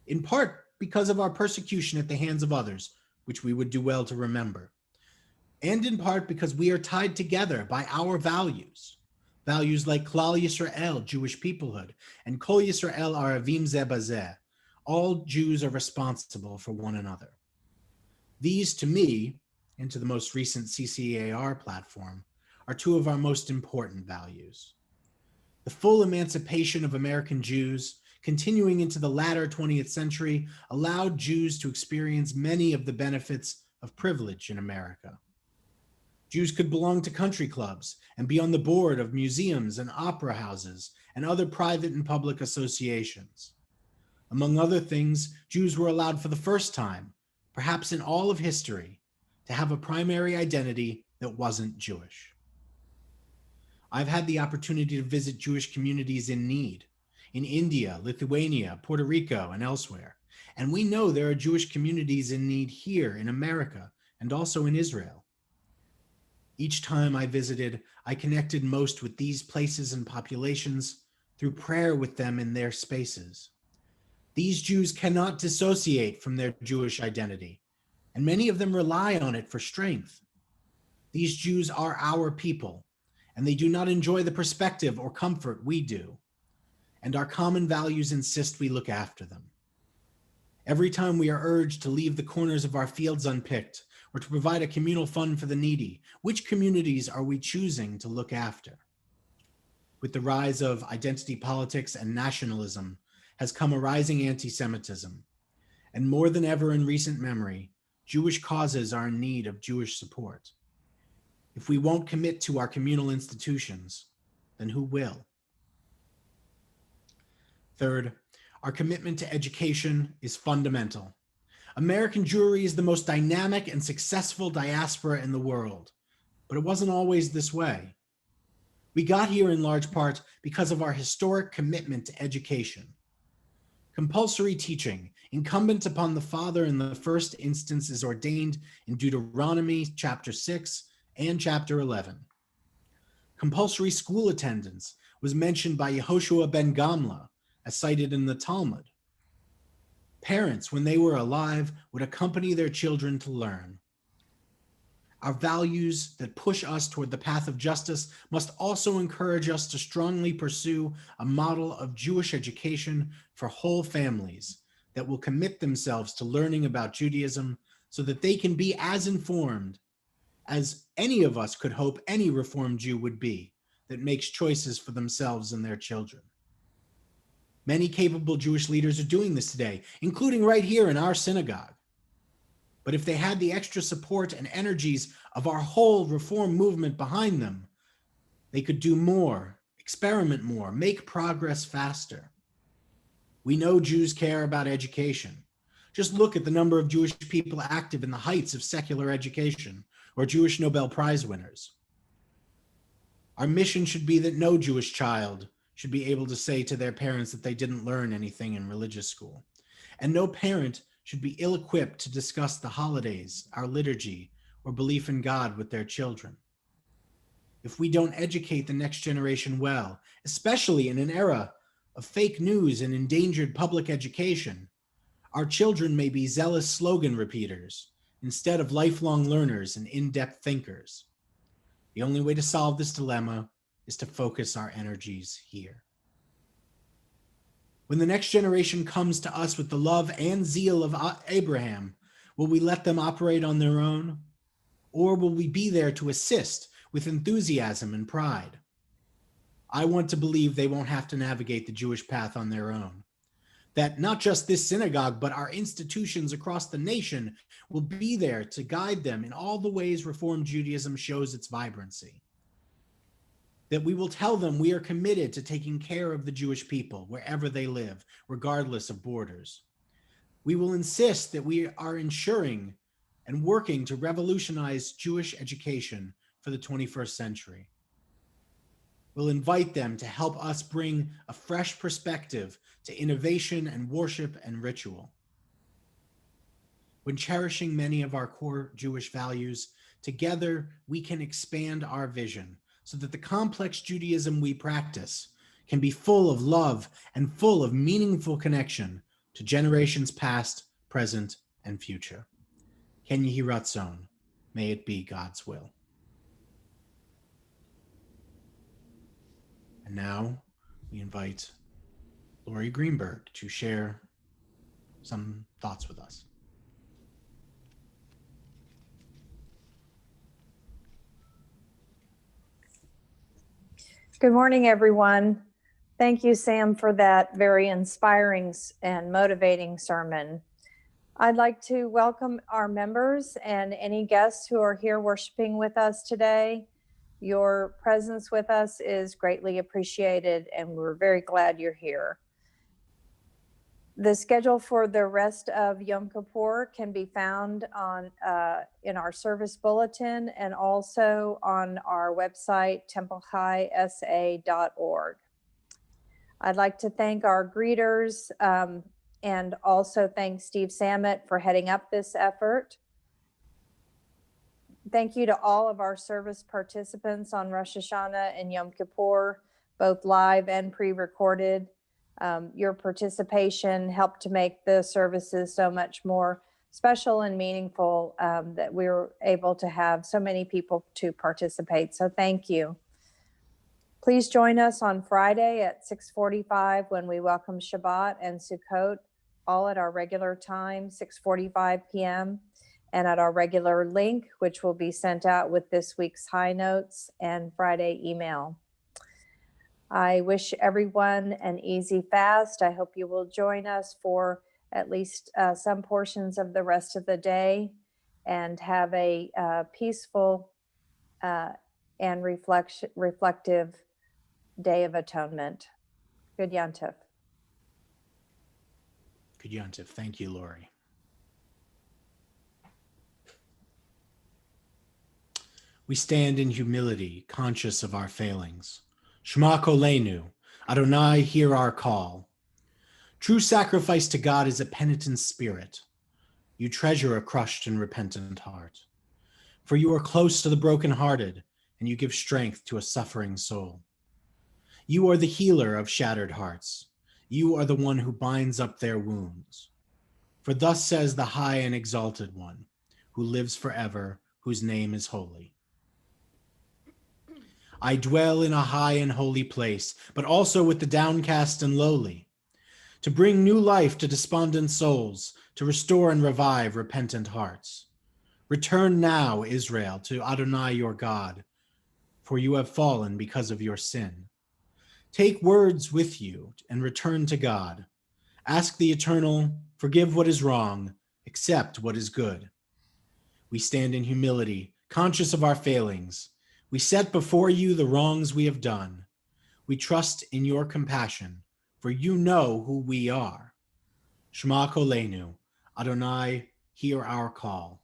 in part because of our persecution at the hands of others, which we would do well to remember, and in part because we are tied together by our values like Klal Yisrael, Jewish peoplehood, and Kol Yisrael Aravim Zeh Bazeh. All Jews are responsible for one another. These, to me, and to the most recent CCAR platform, are two of our most important values. The full emancipation of American Jews, continuing into the latter 20th century, allowed Jews to experience many of the benefits of privilege in America. Jews could belong to country clubs and be on the board of museums and opera houses and other private and public associations. Among other things, Jews were allowed for the first time, perhaps in all of history, to have a primary identity that wasn't Jewish. I've had the opportunity to visit Jewish communities in need in India, Lithuania, Puerto Rico, and elsewhere. And we know there are Jewish communities in need here in America and also in Israel. Each time I visited, I connected most with these places and populations through prayer with them in their spaces. These Jews cannot dissociate from their Jewish identity, and many of them rely on it for strength. These Jews are our people, and they do not enjoy the perspective or comfort we do, and our common values insist we look after them. Every time we are urged to leave the corners of our fields unpicked or to provide a communal fund for the needy, which communities are we choosing to look after? With the rise of identity politics and nationalism has come a rising anti-Semitism, and more than ever in recent memory, Jewish causes are in need of Jewish support. If we won't commit to our communal institutions, then who will? Third, our commitment to education is fundamental. American Jewry is the most dynamic and successful diaspora in the world, but it wasn't always this way. We got here in large part because of our historic commitment to education. Compulsory teaching, incumbent upon the father in the first instance, is ordained in Deuteronomy chapter 6 and chapter 11. Compulsory school attendance was mentioned by Yehoshua ben Gamla, as cited in the Talmud. Parents, when they were alive, would accompany their children to learn. Our values that push us toward the path of justice must also encourage us to strongly pursue a model of Jewish education for whole families that will commit themselves to learning about Judaism so that they can be as informed as any of us could hope any Reformed Jew would be that makes choices for themselves and their children. Many capable Jewish leaders are doing this today, including right here in our synagogue. But if they had the extra support and energies of our whole Reform movement behind them, they could do more, experiment more, make progress faster. We know Jews care about education. Just look at the number of Jewish people active in the heights of secular education or Jewish Nobel Prize winners. Our mission should be that no Jewish child should be able to say to their parents that they didn't learn anything in religious school. And no parent should be ill-equipped to discuss the holidays, our liturgy, or belief in God with their children. If we don't educate the next generation well, especially in an era of fake news and endangered public education, our children may be zealous slogan repeaters instead of lifelong learners and in-depth thinkers. The only way to solve this dilemma is to focus our energies here. When the next generation comes to us with the love and zeal of Abraham, will we let them operate on their own? Or will we be there to assist with enthusiasm and pride? I want to believe they won't have to navigate the Jewish path on their own. That not just this synagogue, but our institutions across the nation will be there to guide them in all the ways Reform Judaism shows its vibrancy. That we will tell them we are committed to taking care of the Jewish people wherever they live, regardless of borders. We will insist that we are ensuring and working to revolutionize Jewish education for the 21st century. We'll invite them to help us bring a fresh perspective to innovation and worship and ritual. When cherishing many of our core Jewish values, together we can expand our vision so that the complex Judaism we practice can be full of love and full of meaningful connection to generations past, present, and future. Ken Yehi Ratzon, may it be God's will. And now we invite Lori Greenberg to share some thoughts with us. Good morning, everyone. Thank you, Sam, for that very inspiring and motivating sermon. I'd like to welcome our members and any guests who are here worshiping with us today. Your presence with us is greatly appreciated, and we're very glad you're here. The schedule for the rest of Yom Kippur can be found on in our service bulletin and also on our website, templehighsa.org. I'd like to thank our greeters and also thank Steve Samet for heading up this effort. Thank you to all of our service participants on Rosh Hashanah and Yom Kippur, both live and pre-recorded. Your participation helped to make the services so much more special and meaningful that we were able to have so many people to participate. So thank you. Please join us on Friday at 6:45 when we welcome Shabbat and Sukkot, all at our regular time, 6:45 p.m., and at our regular link, which will be sent out with this week's high notes and Friday email. I wish everyone an easy fast. I hope you will join us for at least some portions of the rest of the day and have a peaceful and reflective Day of Atonement. Good Yontif. Good Yontif. Thank you, Lori. We stand in humility, conscious of our failings. Shema Kolenu, Adonai, hear our call. True sacrifice to God is a penitent spirit. You treasure a crushed and repentant heart. For you are close to the brokenhearted, and you give strength to a suffering soul. You are the healer of shattered hearts. You are the one who binds up their wounds. For thus says the high and exalted one, who lives forever, whose name is holy. I dwell in a high and holy place, but also with the downcast and lowly, to bring new life to despondent souls, to restore and revive repentant hearts. Return now, Israel, to Adonai your God, for you have fallen because of your sin. Take words with you and return to God. Ask the Eternal, forgive what is wrong, accept what is good. We stand in humility, conscious of our failings. We set before you the wrongs we have done. We trust in your compassion, for you know who we are. Shema Kolenu, Adonai, hear our call.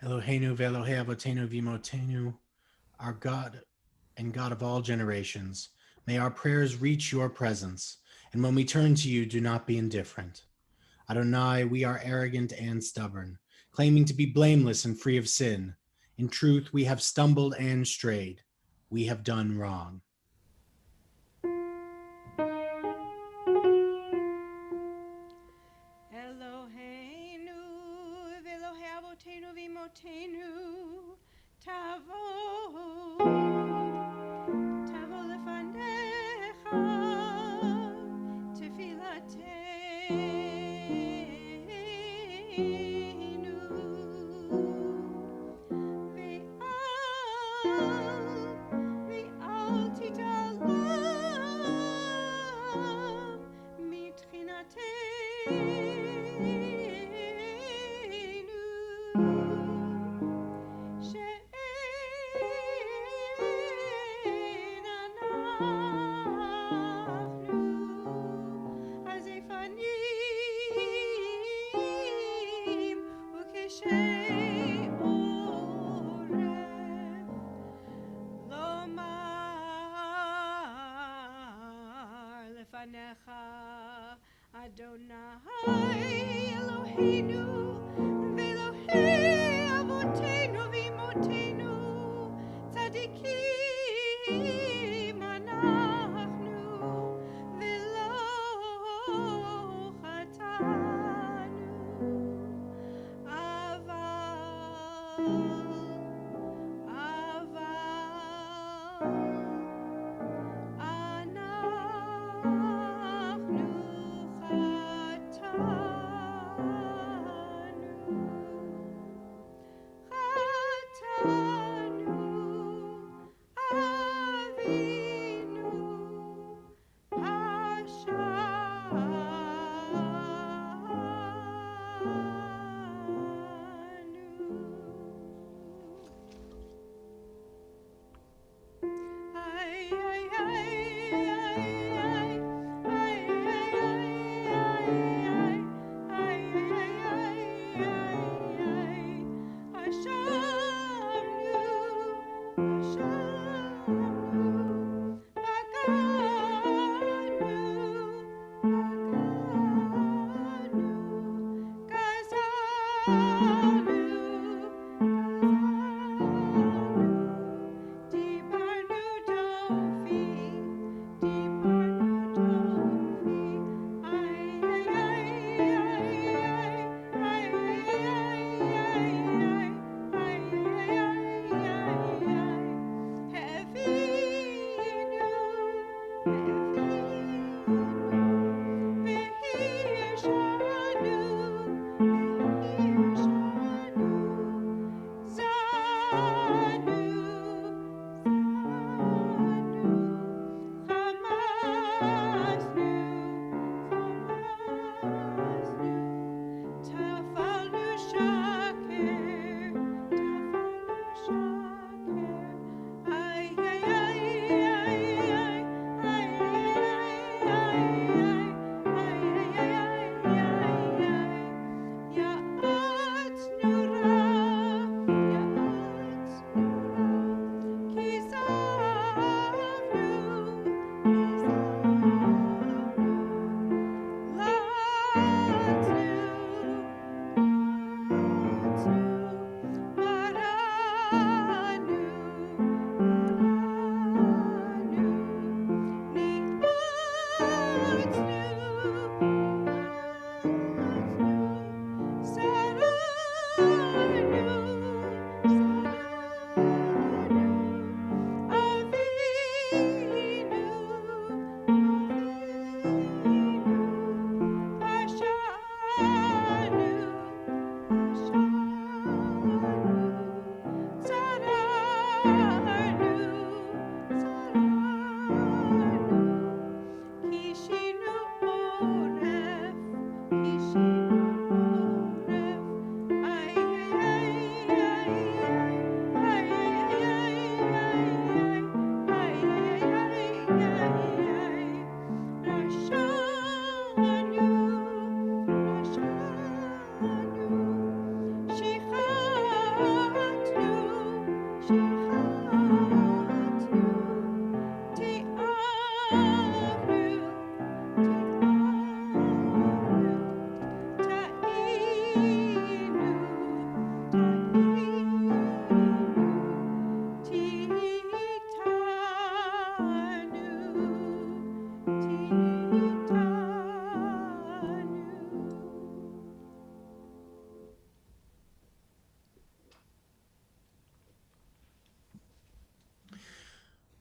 Eloheinu ve'Elohei Avotenu v'Imotenu, our God and God of all generations, may our prayers reach your presence, and when we turn to you, do not be indifferent. Adonai, we are arrogant and stubborn, claiming to be blameless and free of sin. In truth, we have stumbled and strayed. We have done wrong. Eloheinu ve'Elohei Avotenu v'Imotenu, Tavo lefanecha tefilateinu, ve'al titalam mitchinateinu,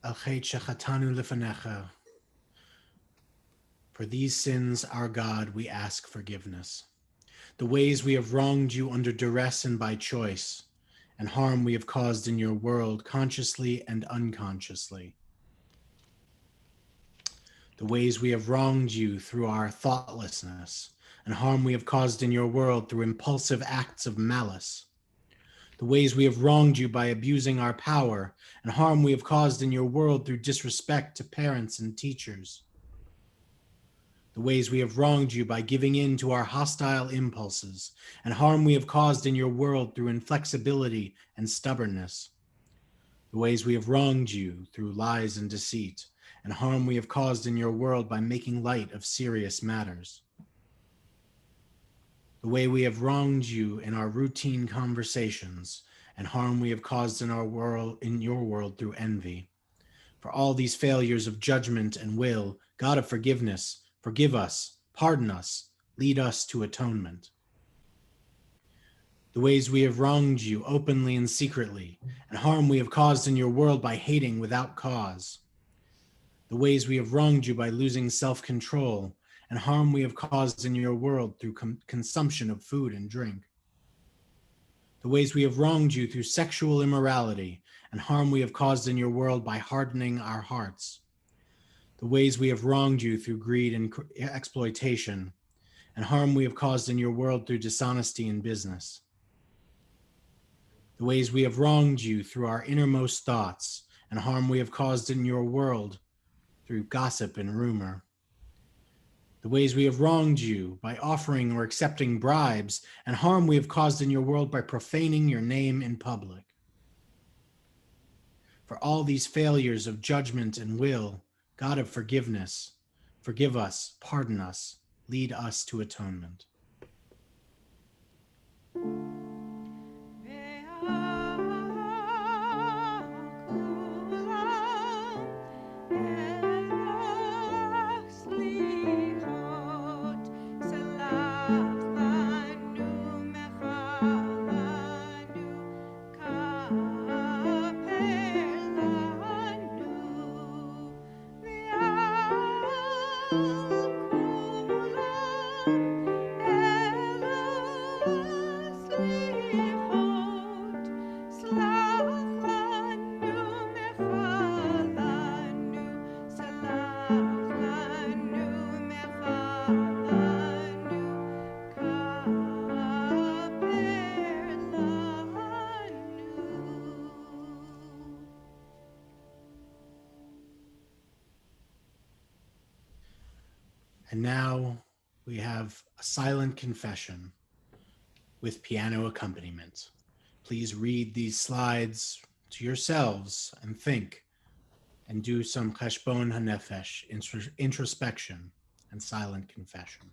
Al chet shechatanu lefanecha. For these sins, our God, we ask forgiveness. The ways we have wronged you under duress and by choice, and harm we have caused in your world consciously and unconsciously. The ways we have wronged you through our thoughtlessness, and harm we have caused in your world through impulsive acts of malice. The ways we have wronged you by abusing our power, and harm we have caused in your world through disrespect to parents and teachers. The ways we have wronged you by giving in to our hostile impulses, and harm we have caused in your world through inflexibility and stubbornness. The ways we have wronged you through lies and deceit, and harm we have caused in your world by making light of serious matters. the way we have wronged you in our routine conversations and harm we have caused in your world through envy. For all these failures of judgment and will, God of forgiveness, forgive us, pardon us, lead us to atonement. The ways we have wronged you openly and secretly, and harm we have caused in your world by hating without cause. The ways we have wronged you by losing self-control, and harm we have caused in your world through consumption of food and drink. The ways we have wronged you through sexual immorality, and harm we have caused in your world by hardening our hearts. The ways we have wronged you through greed and exploitation, and harm we have caused in your world through dishonesty in business. The ways we have wronged you through our innermost thoughts, and harm we have caused in your world through gossip and rumor. The ways we have wronged you by offering or accepting bribes, and harm we have caused in your world by profaning your name in public. For all these failures of judgment and will, God of forgiveness, forgive us, pardon us, lead us to atonement. And now we have a silent confession with piano accompaniment. Please read these slides to yourselves and think and do some cheshbon hanefesh, introspection and silent confession.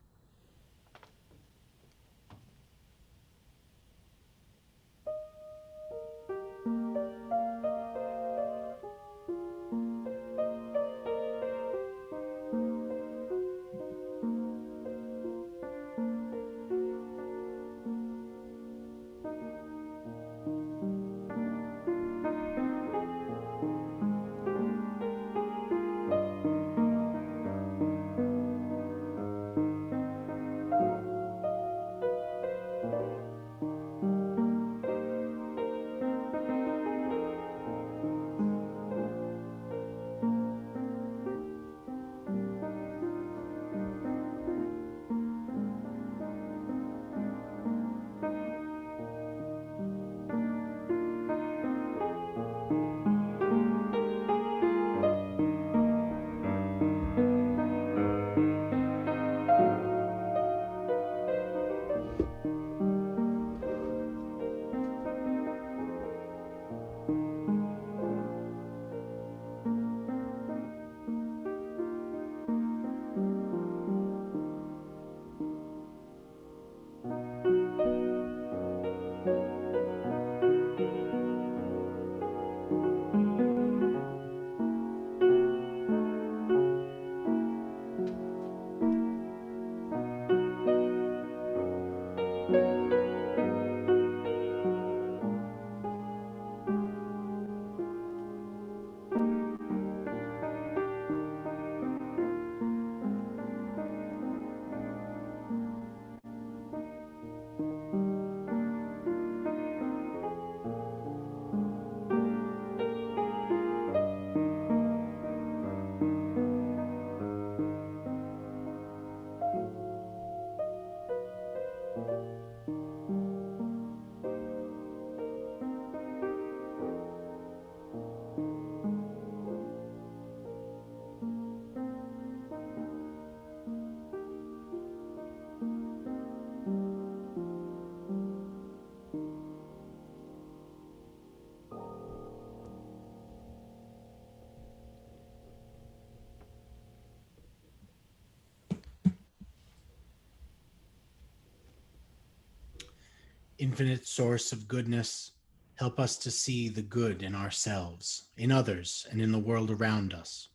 Infinite source of goodness, help us to see the good in ourselves, in others, and in the world around us.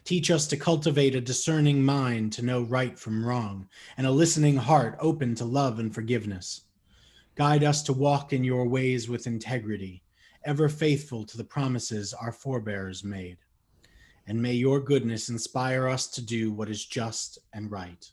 Teach us to cultivate a discerning mind to know right from wrong, and a listening heart open to love and forgiveness. Guide us to walk in your ways with integrity, ever faithful to the promises our forebears made. And may your goodness inspire us to do what is just and right.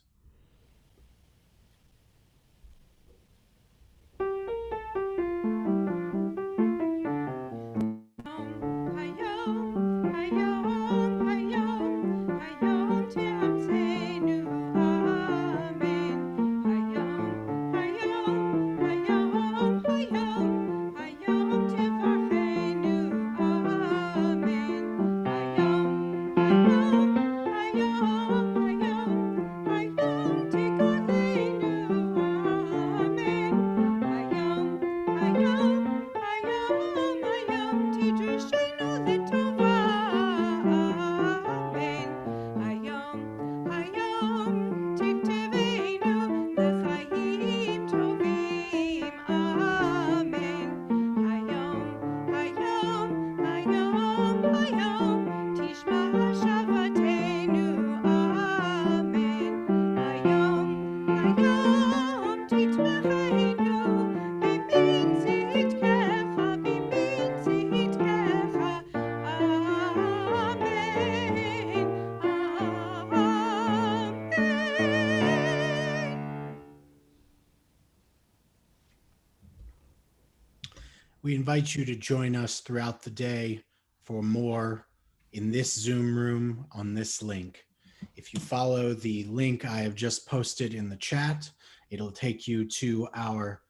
We invite you to join us throughout the day for more in this Zoom room on this link. If you follow the link I have just posted in the chat, it'll take you to our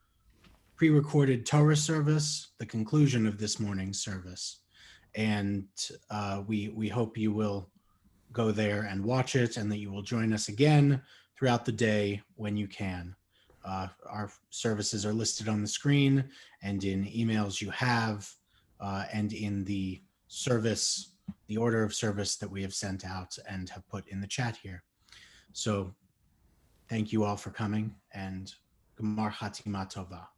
pre-recorded Torah service, the conclusion of this morning's service. And we hope you will go there and watch it, and that you will join us again throughout the day when you can. Our services are listed on the screen and in emails you have, and in the service, the order of service that we have sent out and have put in the chat here. So thank you all for coming, and Gemar Chatima Tova.